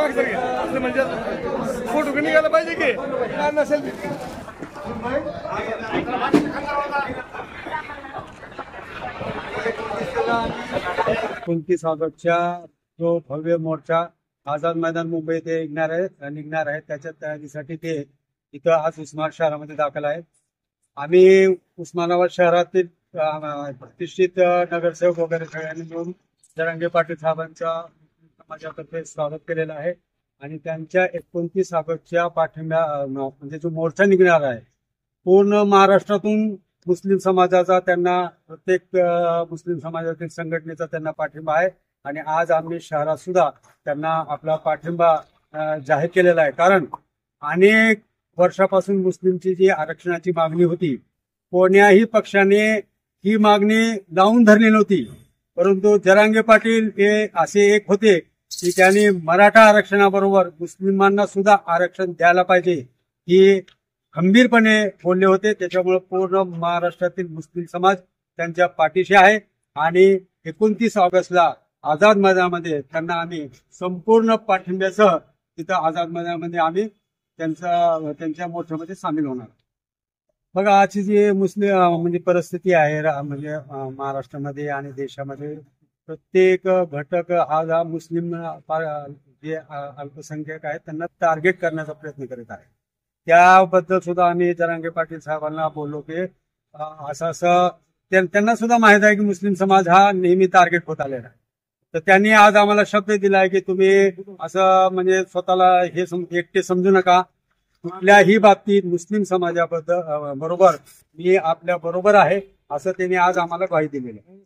म्हणजे फोटो निघायला पाहिजे की काय नसेल एकोणतीस ऑगस्टच्या जो भव्य मोर्चा आझाद मैदान मुंबई येथे निघणार आहे त्याच्या तयारीसाठी ते इथं आज उस्मानाबाद शहरामध्ये दाखल आहेत. आम्ही उस्मानाबाद शहरातील प्रतिष्ठित नगरसेवक वगैरे सगळ्यांनी मिळून जरांगे पाटील साहेबांच्या समाजातर्फे स्वागत केलेलं आहे आणि त्यांच्या 29 ऑगस्टच्या पाठिंब्या म्हणजे जो मोर्चा निघणार आहे पूर्ण महाराष्ट्रातून मुस्लिम समाजाचा त्यांना प्रत्येक मुस्लिम समाजातील संघटनेचा त्यांना पाठिंबा आहे आणि आज आम्ही शहरात सुद्धा त्यांना आपला पाठिंबा जाहीर केलेला आहे. कारण अनेक वर्षापासून मुस्लिमची जी आरक्षणाची मागणी होती कोण्याही पक्षाने ही मागणी लावून धरली नव्हती, परंतु जरांगे पाटील हे असे एक होते की त्यांनी मराठा आरक्षणाबरोबर मुस्लिमांना सुद्धा आरक्षण द्यायला पाहिजे ही खंबीरपणे बोलले होते. त्याच्यामुळे पूर्ण महाराष्ट्रातील मुस्लिम समाज त्यांच्या पाठीशी आहे आणि 29 ऑगस्टला आझाद मैदानामध्ये त्यांना आम्ही संपूर्ण पाठिंब्यासह तिथं आझाद मैदानामध्ये आम्ही त्यांच्या मोर्चामध्ये सामील होणार. बघा आजची जी मुस्लिम म्हणजे परिस्थिती आहे म्हणजे महाराष्ट्रामध्ये आणि देशामध्ये प्रत्येक घटक आज हा मुस्लिम जे अल्पसंख्याक आहेत त्यांना टार्गेट करण्याचा प्रयत्न करीत आहे. त्याबद्दल सुद्धा आम्ही जरांगे पाटील साहेबांना बोललो की असं त्यांना सुद्धा माहित आहे की मुस्लिम समाज हा नेहमी टार्गेट होत आलेला आहे. तर त्यांनी आज आम्हाला शब्द दिलाय की तुम्ही असं म्हणजे स्वतःला हे एकटे समजू नका, कुठल्याही बाबतीत मुस्लिम समाजाबद्दल बरोबर मी आपल्या बरोबर आहे असं त्यांनी आज आम्हाला ग्वाही दिलेली आहे.